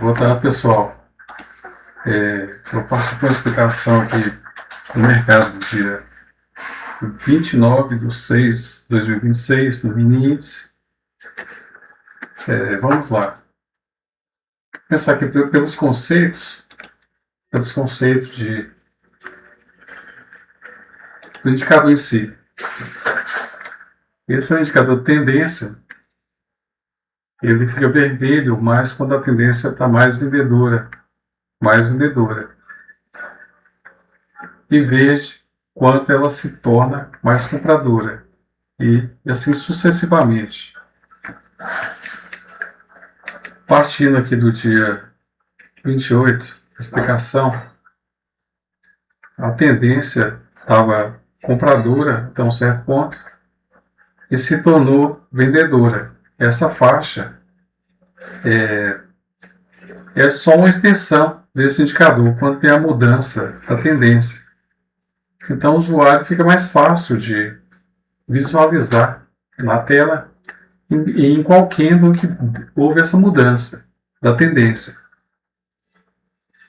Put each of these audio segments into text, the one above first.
Boa tarde, pessoal. Eu passo por uma explicação aqui do mercado do dia 29/6/2026, no mini índice. Vamos lá. Pensar aqui pelos conceitos do indicador em si. Esse é o indicador de tendência. Ele fica vermelho mais quando a tendência está mais vendedora, e verde quando ela se torna mais compradora, e assim sucessivamente. Partindo aqui do dia 28, explicação, a tendência estava compradora até um certo ponto e se tornou vendedora. Essa faixa é só uma extensão desse indicador quando tem a mudança da tendência. Então o usuário fica mais fácil de visualizar na tela em qual candle que houve essa mudança da tendência.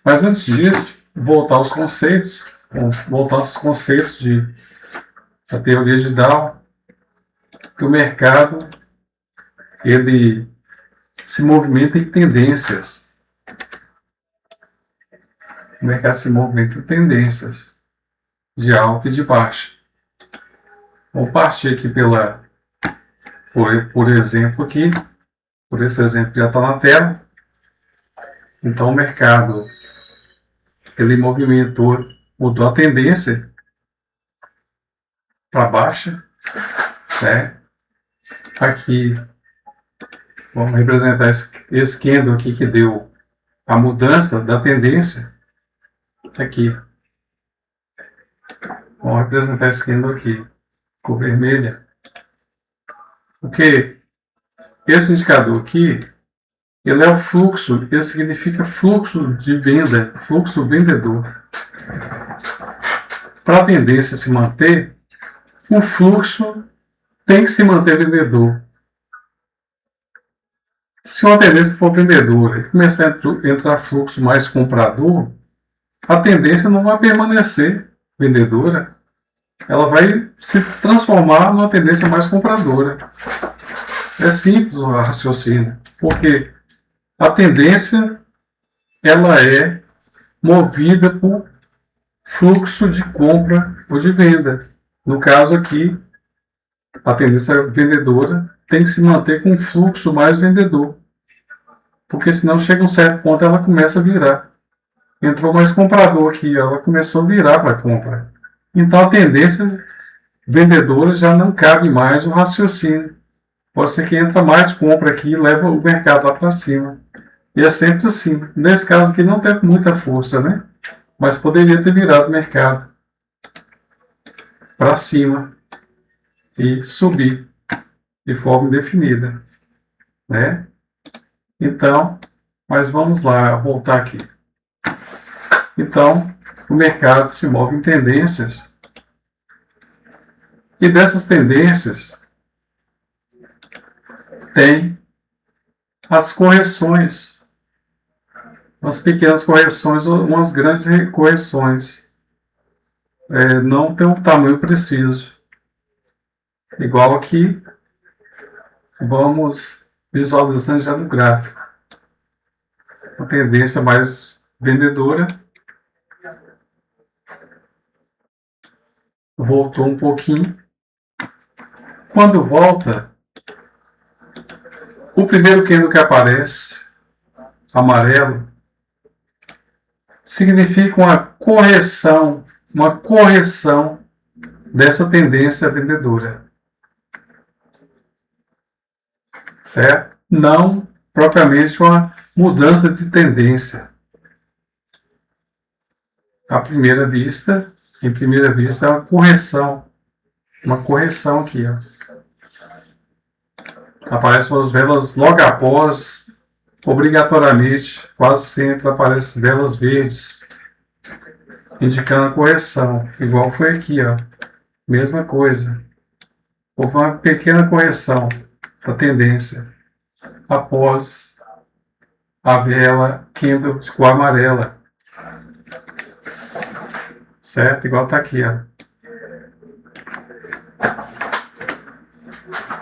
Mas antes disso, voltar aos conceitos da teoria de Dow, que o mercado ele se movimenta em tendências. O mercado se movimenta em tendências de alta e de baixa. Vamos partir aqui por exemplo aqui, por esse exemplo que já está na tela. Então o mercado ele mudou a tendência para baixa, né? Aqui vamos representar esse candle aqui que deu a mudança da tendência aqui. Vamos representar esse candle aqui, cor vermelha. Porque esse indicador aqui, ele é o fluxo, ele significa fluxo de venda, fluxo vendedor. Para a tendência se manter, o fluxo tem que se manter vendedor. Se uma tendência for vendedora e começar a entrar fluxo mais comprador, a tendência não vai permanecer vendedora. Ela vai se transformar numa tendência mais compradora. É simples o raciocínio, porque a tendência ela é movida por fluxo de compra ou de venda. No caso aqui, a tendência vendedora tem que se manter com um fluxo mais vendedor, porque senão chega um certo ponto ela começa a virar. Entrou mais comprador aqui, ela começou a virar para compra. Então a tendência vendedora já não cabe mais o raciocínio. Pode ser que entra mais compra aqui e leva o mercado lá para cima. E é sempre assim. Nesse caso aqui não tem muita força, né? Mas poderia ter virado o mercado para cima e subir de forma indefinida, né? Então, mas vamos lá, voltar aqui. Então, o mercado se move em tendências e dessas tendências tem as correções, umas pequenas correções ou umas grandes correções. Não tem um tamanho preciso. Igual aqui, vamos visualizando já no gráfico. A tendência mais vendedora voltou um pouquinho. Quando volta, o primeiro candle que aparece, amarelo, significa uma correção dessa tendência vendedora. Certo? Não propriamente uma mudança de tendência. Em primeira vista, é uma correção aqui, ó. Aparecem as velas logo após, obrigatoriamente, quase sempre aparecem velas verdes, indicando a correção, igual foi aqui, ó. Mesma coisa. Houve uma pequena correção da tendência após a vela candle de cor amarela. Certo? Igual está aqui, ó.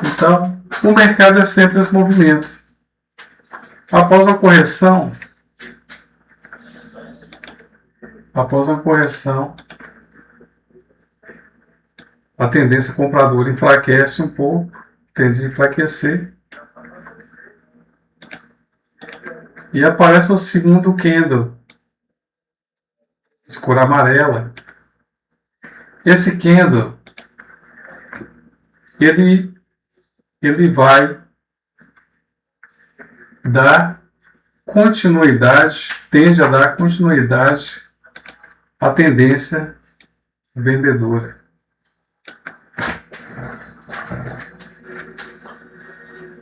Então, o mercado é sempre esse movimento. Após a correção, a tendência compradora enfraquece um pouco, tende a enfraquecer. E aparece o segundo candle, de cor amarela. Esse candle, ele vai dar continuidade, tende a dar continuidade à tendência vendedora.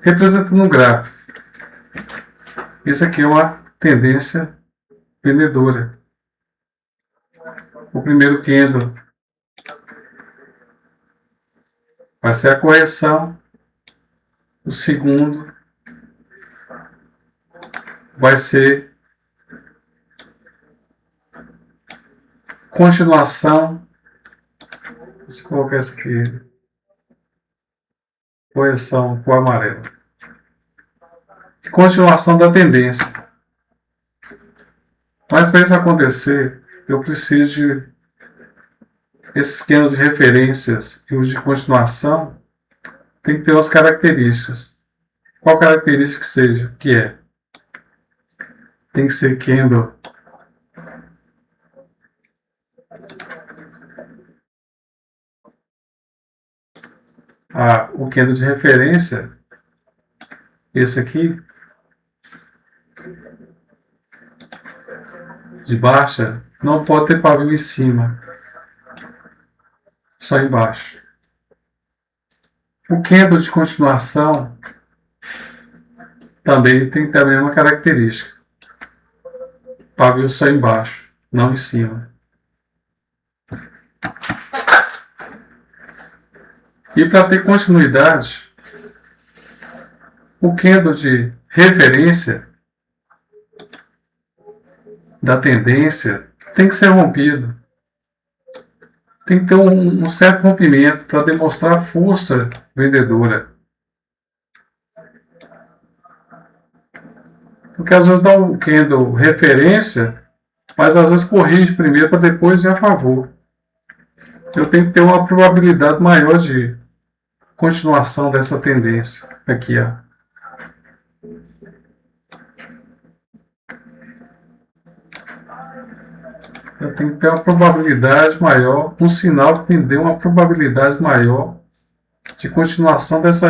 Representando no gráfico. Isso aqui é uma tendência vendedora. O primeiro candle vai ser a correção. O segundo vai ser continuação. Deixa eu colocar isso aqui. Correção com amarelo. Continuação da tendência. Mas para isso acontecer, eu preciso de esses candles de referências e os de continuação tem que ter umas características. Qual característica que seja? Que é? Tem que ser candle o candle de referência, esse aqui, de baixa, não pode ter pavio em cima, só embaixo. O candle de continuação também tem que ter a mesma característica. Pavio só embaixo, não em cima. E para ter continuidade, o candle de referência da tendência tem que ser rompido. Tem que ter um certo rompimento para demonstrar força vendedora. Porque às vezes dá um candle referência, mas às vezes corrige primeiro para depois ir a favor. Eu tenho que ter uma probabilidade maior de continuação dessa tendência. Aqui, ó. Eu tenho que ter uma probabilidade maior, um sinal que me dê uma probabilidade maior de continuação desse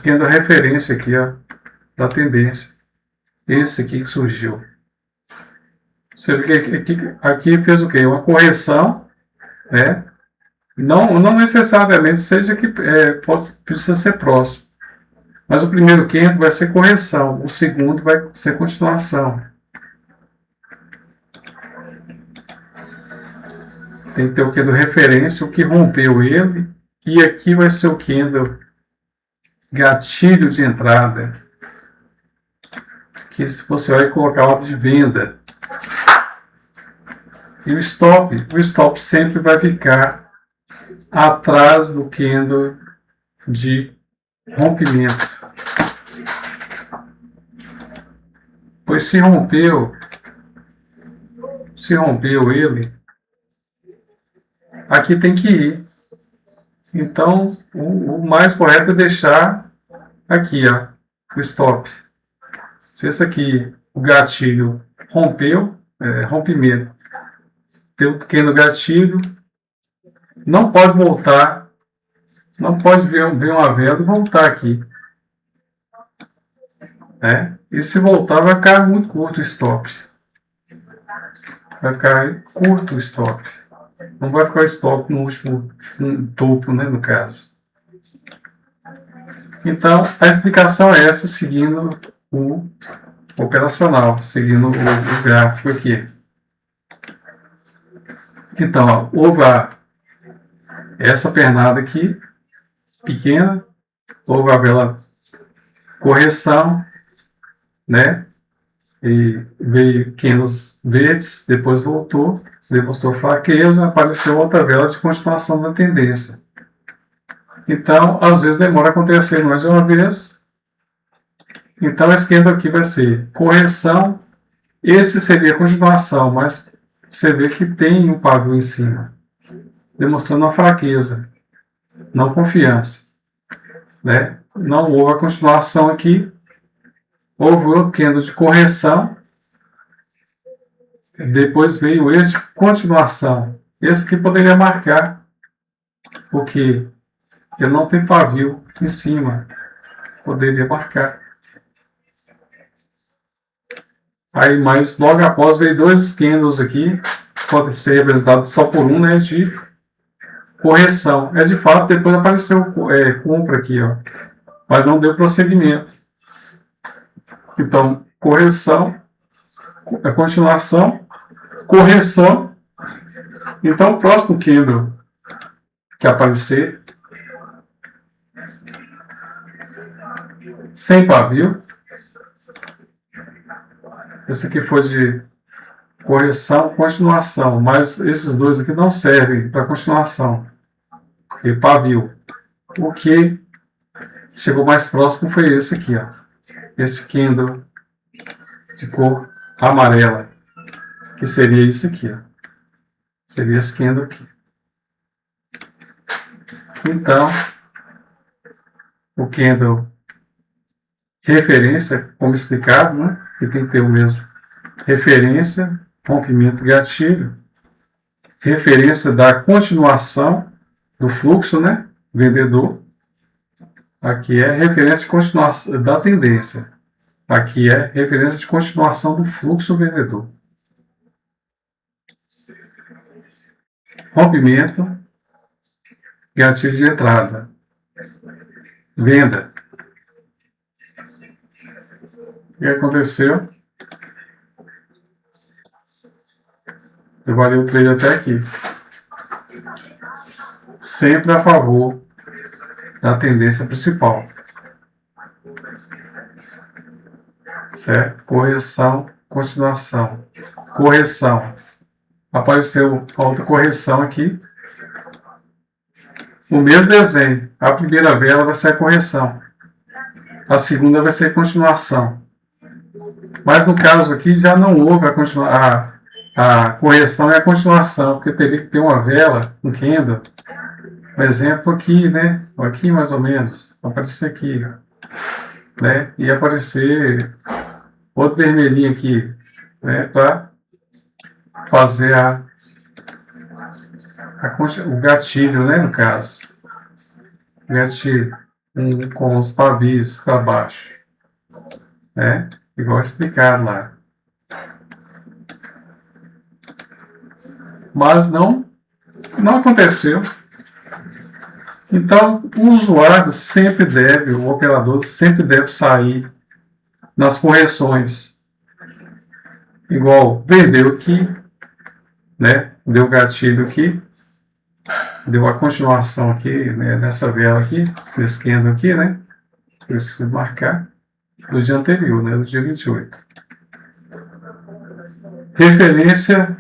candle referência aqui, ó, da tendência. Esse aqui que surgiu. Você vê que aqui fez o quê? Uma correção, né? Não necessariamente seja que precisa ser próximo. Mas o primeiro candle vai ser correção, o segundo vai ser continuação. Tem que ter o candle referência, o que rompeu ele, e aqui vai ser o candle gatilho de entrada, que você vai colocar a ordem de venda. E o stop sempre vai ficar atrás do candle de rompimento. Pois se rompeu ele, aqui tem que ir. Então, o mais correto é deixar aqui, ó, o stop. Se esse aqui, o gatilho, rompeu, rompimento, tem um pequeno gatilho, não pode voltar, não pode ver uma vela e voltar aqui. Né? E se voltar, vai ficar muito curto o stop. Vai ficar curto o stop. Não vai ficar stop no último topo, né, no caso. Então, a explicação é essa, seguindo o operacional, seguindo o gráfico aqui. Então, ó, houve essa pernada aqui, pequena, houve a vela correção, né? E veio candles verdes, depois voltou, demonstrou fraqueza, apareceu outra vela de continuação da tendência. Então, às vezes demora a acontecer mais de uma vez. Então, esse candle aqui vai ser correção. Esse seria a continuação, mas você vê que tem um pavio em cima, demonstrando uma fraqueza, não confiança, né? Não houve a continuação aqui, houve o candle de correção, depois veio esse de continuação. Esse aqui poderia marcar, porque ele não tem pavio em cima, poderia marcar. Aí, mas logo após veio dois candles aqui, pode ser representado só por um, né, de correção. É de fato, depois apareceu compra aqui, ó, mas não deu prosseguimento. Então, correção, a continuação, correção. Então, o próximo candle que aparecer, sem pavio. Esse aqui foi de correção, continuação, mas esses dois aqui não servem para continuação. E pavio. O que chegou mais próximo foi esse aqui, ó. Esse candle de cor amarela, que seria isso aqui, ó. Seria esse candle aqui. Então, o candle referência, como explicado, né? Que tem que ter o mesmo. Referência, rompimento, gatilho. Referência da continuação do fluxo, né? Vendedor. Aqui é referência de continuação da tendência. Aqui é referência de continuação do fluxo vendedor. Rompimento, gatilho de entrada. Venda. O que aconteceu? Eu valei o trade até aqui. Sempre a favor da tendência principal. Certo? Correção, continuação. Correção. Apareceu outra correção aqui. O mesmo desenho. A primeira vela vai ser a correção. A segunda vai ser a continuação. Mas no caso aqui já não houve a correção e a continuação, porque teria que ter uma vela, um candle, por exemplo, aqui, né? Aqui mais ou menos, vai aparecer aqui, né? E aparecer outro vermelhinho aqui, né? Para fazer o gatilho, né? No caso, gatilho com os pavios para baixo, né? Igual explicado lá. Mas não aconteceu. Então, o usuário sempre deve, o operador sempre deve sair nas correções. Igual, vendeu aqui, né? Deu gatilho aqui, deu a continuação aqui, né? Nessa vela aqui, nesse candle aqui, né? Preciso marcar do dia anterior, né? Do dia 28. Referência,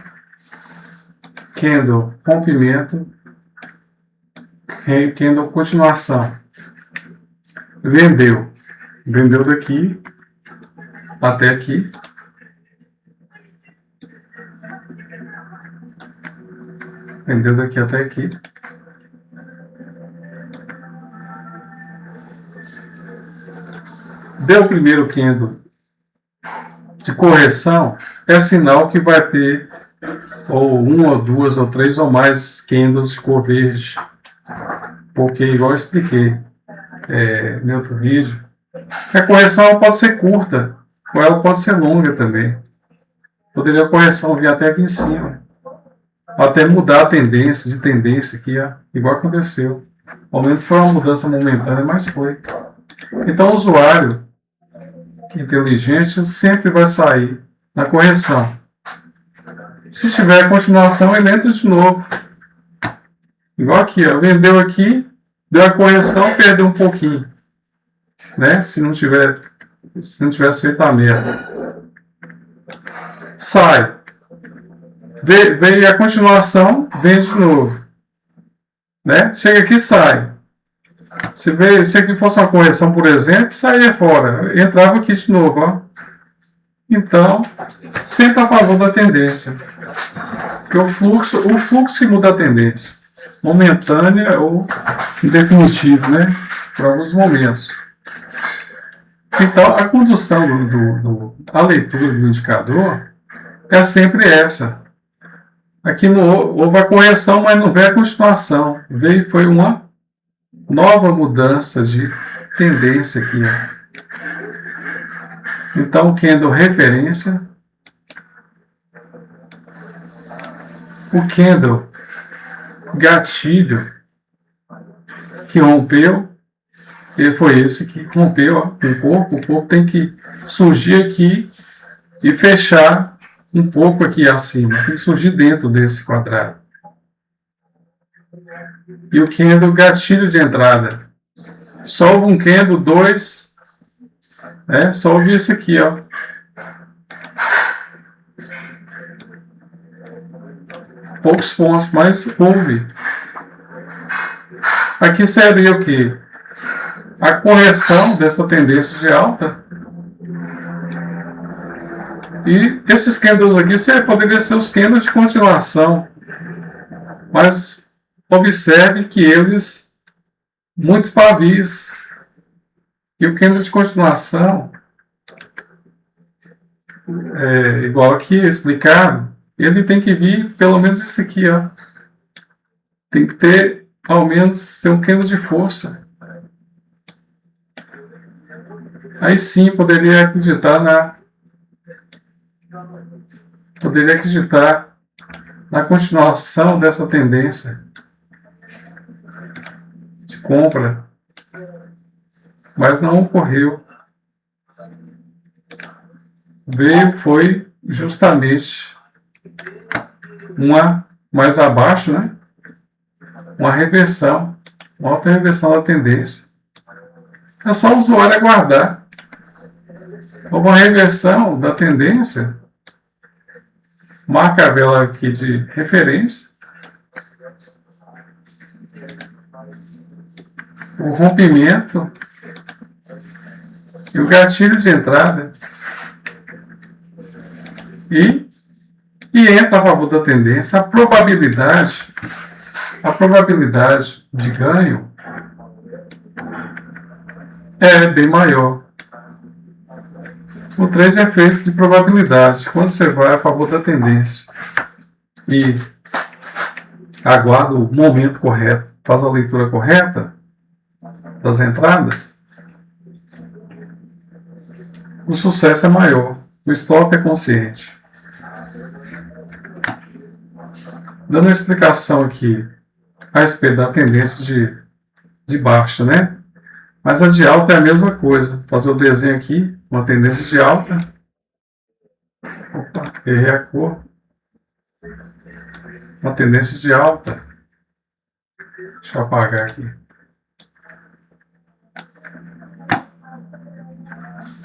candle, rompimento, candle, continuação. Vendeu. Vendeu daqui até aqui. Vendeu daqui até aqui. Deu o primeiro candle de correção, é sinal que vai ter ou uma, ou duas, ou três, ou mais candles de cor verde. Porque, igual eu expliquei no outro vídeo, a correção pode ser curta, ou ela pode ser longa também. Poderia a correção vir até aqui em cima, até mudar a tendência, de tendência aqui, ó, igual aconteceu. O momento foi uma mudança momentânea, mas foi. Então, o usuário inteligente sempre vai sair na correção. Se tiver continuação, ele entra de novo. Igual aqui, ó, vendeu aqui, deu a correção, perdeu um pouquinho. né? Se não tivesse feito a meta. Sai. Veio a continuação, vem de novo. Né? Chega aqui e sai. Se aqui fosse uma correção, por exemplo, saía fora. Entrava aqui de novo. Ó. Então, sempre a favor da tendência. Porque o fluxo que muda a tendência. Momentânea ou definitivo, né? Por alguns momentos. Então, a condução da leitura do indicador é sempre essa. Aqui houve a correção, mas não veio a continuação. Foi uma nova mudança de tendência aqui. Ó. Então, o candle referência. O candle gatilho que rompeu. E foi esse que rompeu ó, o corpo. O corpo tem que surgir aqui e fechar um pouco aqui acima. Tem que surgir dentro desse quadrado. E o candle gatilho de entrada. Só houve um candle 2. Só houve esse aqui, ó. Poucos pontos, mas houve. Aqui seria o que? A correção dessa tendência de alta. E esses candles aqui poderiam ser os candles de continuação. Mas observe que eles, muitos pavis. E o candle de continuação, igual aqui explicado, ele tem que vir pelo menos esse aqui, ó. Tem que ter, ao menos, ser um candle de força. Aí sim poderia acreditar na continuação dessa tendência de compra, mas não ocorreu. Foi justamente uma mais abaixo, né? Uma reversão, uma alta reversão da tendência. É só o usuário aguardar. Uma reversão da tendência, marca a vela aqui de referência, o rompimento e o gatilho de entrada e entra a favor da tendência. A probabilidade de ganho é bem maior. O trade é feito de probabilidade. Quando você vai a favor da tendência e aguarda o momento correto, faz a leitura correta das entradas, o sucesso é maior. O stop é consciente. Dando a explicação aqui a respeito da tendência de baixa, né? Mas a de alta é a mesma coisa. Vou fazer o desenho aqui, uma tendência de alta. Opa, errei a cor. Uma tendência de alta. Deixa eu apagar aqui.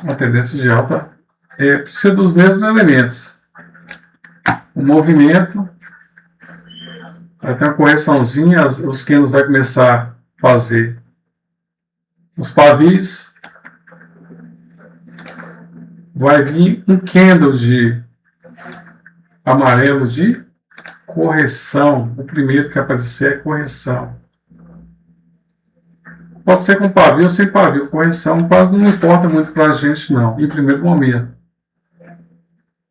Uma tendência de alta precisa dos mesmos elementos. O movimento, vai ter uma correçãozinha, os candles vai começar a fazer os pavis, vai vir um candle de amarelo de correção. O primeiro que aparecer é correção. Pode ser com pavio ou sem pavio. Correção quase não importa muito para a gente, não, em primeiro momento.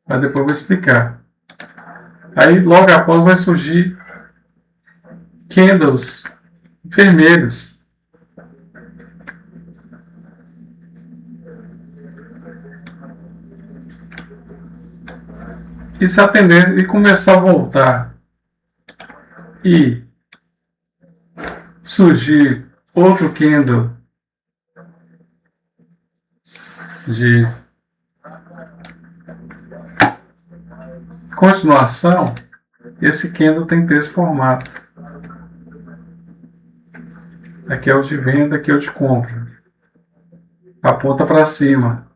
Mas depois eu vou explicar. Aí, logo após, vai surgir candles vermelhos. E se a tendência e começar a voltar e surgir outro candle de continuação, esse candle tem que ter esse formato. Aqui é o de venda, aqui é o de compra. aponta para cima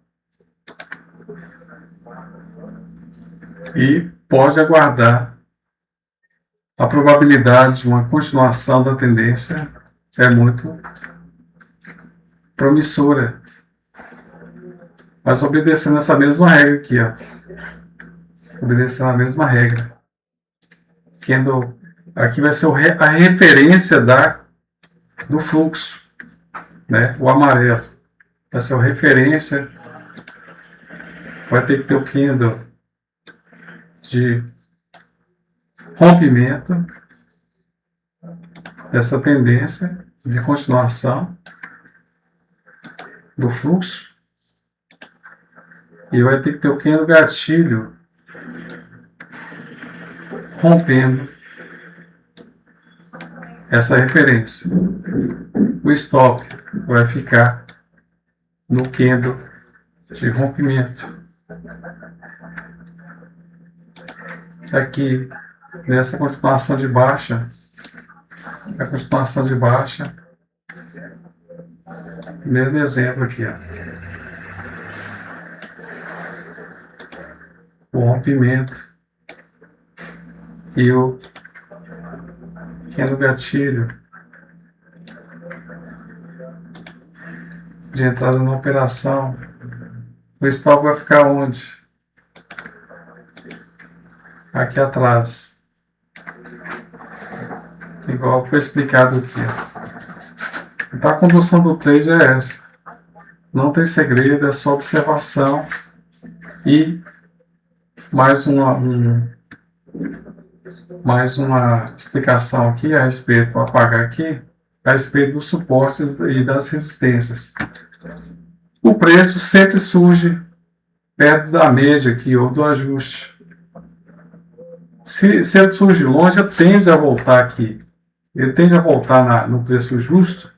e pode aguardar. A probabilidade de uma continuação da tendência é muito promissora, mas obedecendo essa mesma regra aqui, ó. Obedecendo a mesma regra. Aqui vai ser a referência do fluxo, né? O amarelo vai ser a referência. Vai ter que ter o candle de rompimento dessa tendência de continuação do fluxo, e vai ter que ter o candle gatilho rompendo essa referência. O stop vai ficar no candle de rompimento. Aqui, nessa continuação de baixa, a continuação de baixa, mesmo exemplo aqui, ó. O rompimento e o candle gatilho de entrada na operação. O stop vai ficar onde? Aqui atrás. Igual foi explicado aqui. Então a condução do trade é essa. Não tem segredo, é só observação e mais uma explicação aqui a respeito, vou apagar aqui, a respeito dos suportes e das resistências. O preço sempre surge perto da média aqui, ou do ajuste. Se ele surge longe, ele tende a voltar aqui. Ele tende a voltar no preço justo.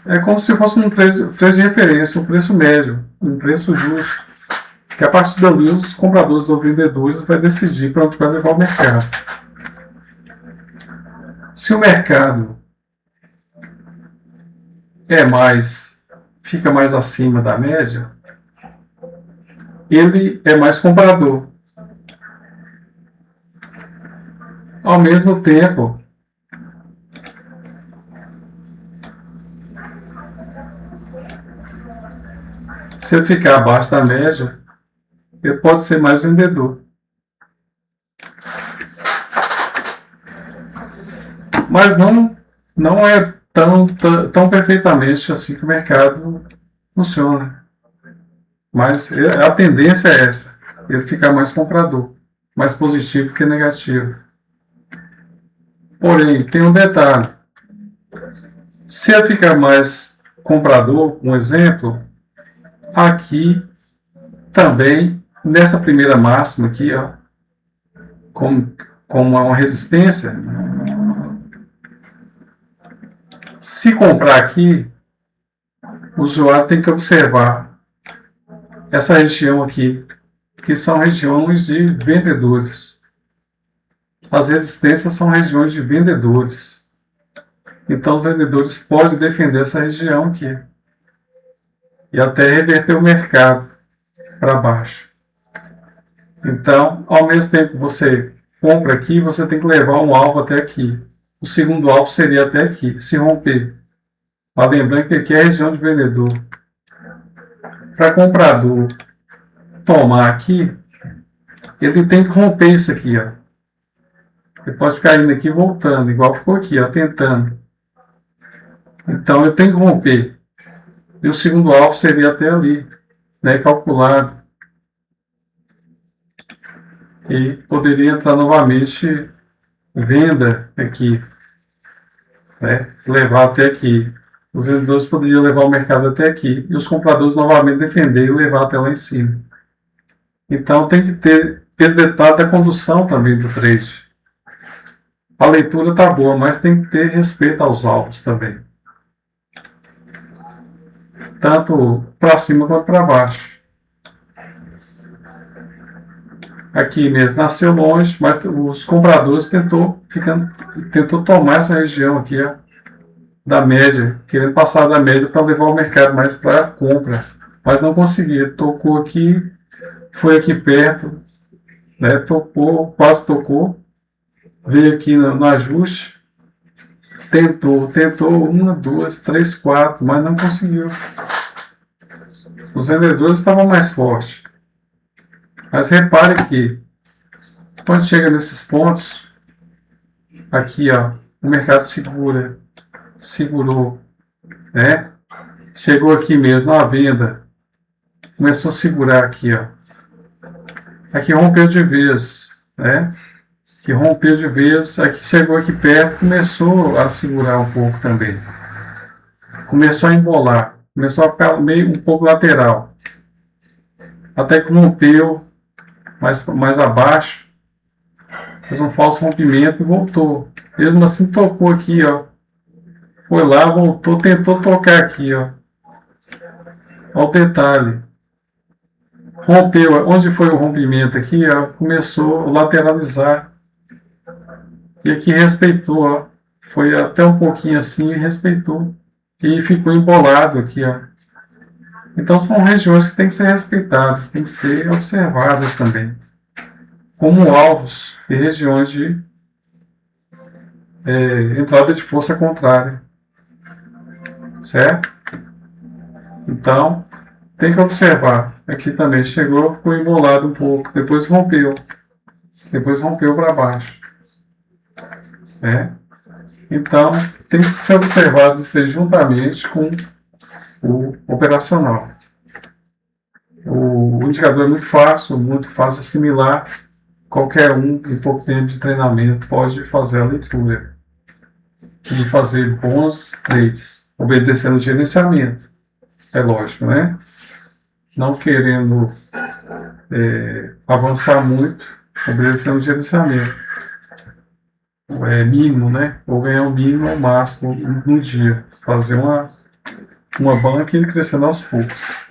É como se fosse um preço de referência, um preço médio, um preço justo. Que a partir dali os compradores ou vendedores vão decidir para onde vai levar o mercado. Se o mercado fica mais acima da média, ele é mais comprador. Ao mesmo tempo, se ele ficar abaixo da média, ele pode ser mais vendedor. Mas não é tão perfeitamente assim que o mercado funciona. Mas a tendência é essa, ele ficar mais comprador, mais positivo que negativo. Porém, tem um detalhe. Se ele ficar mais comprador, um exemplo, aqui também, nessa primeira máxima aqui, ó, como uma resistência, se comprar aqui, o usuário tem que observar essa região aqui, que são regiões de vendedores. As resistências são regiões de vendedores. Então os vendedores podem defender essa região aqui e até reverter o mercado para baixo. Então, ao mesmo tempo que você compra aqui, você tem que levar um alvo até aqui. O segundo alvo seria até aqui, se romper. Mas lembrando que aqui é a região de vendedor. Para comprador tomar aqui, ele tem que romper isso aqui, ó. Ele pode ficar indo aqui e voltando, igual ficou aqui, ó, tentando. Então eu tenho que romper. E o segundo alvo seria até ali, né, calculado. E poderia entrar novamente venda aqui, né, levar até aqui. Os vendedores poderiam levar o mercado até aqui e os compradores novamente defender e levar até lá em cima. Então tem que ter esse detalhe da condução também do trade. A leitura está boa, mas tem que ter respeito aos alvos também. Tanto para cima quanto para baixo. Aqui mesmo nasceu longe, mas os compradores tentou tomar essa região aqui, ó, da média, querendo passar da média para levar o mercado mais para compra, mas não conseguia. Tocou aqui, foi aqui perto, né? Tocou, quase tocou, veio aqui no ajuste, tentou uma, duas, três, quatro, mas não conseguiu. Os vendedores estavam mais fortes. Mas repare que quando chega nesses pontos, aqui ó, o mercado segurou, né? Chegou aqui mesmo na venda, começou a segurar aqui, ó. Aqui rompeu de vez, né? Que rompeu de vez, aqui chegou aqui perto, começou a segurar um pouco também. Começou a embolar, começou a ficar meio um pouco lateral. Até que rompeu mais abaixo, fez um falso rompimento e voltou. Mesmo assim tocou aqui, ó. Foi lá, voltou, tentou tocar aqui, ó. Olha o detalhe. Rompeu, onde foi o rompimento aqui, ó, começou a lateralizar. E aqui respeitou, ó. Foi até um pouquinho assim e respeitou. E ficou embolado aqui, ó. Então são regiões que têm que ser respeitadas, têm que ser observadas também. Como alvos e regiões de entrada de força contrária. Certo? Então, tem que observar. Aqui também chegou, ficou embolado um pouco, depois rompeu. Depois rompeu para baixo. Né? Então, tem que ser observado isso juntamente com o operacional. O indicador é muito fácil assimilar. Qualquer um, em pouco tempo de treinamento, pode fazer a leitura e fazer bons trades, obedecendo o gerenciamento. É lógico, né? Não querendo avançar muito, obedecendo o gerenciamento. É mínimo, né? Ou ganhar o mínimo ou o máximo no dia. Fazer uma banca e ir crescendo aos poucos.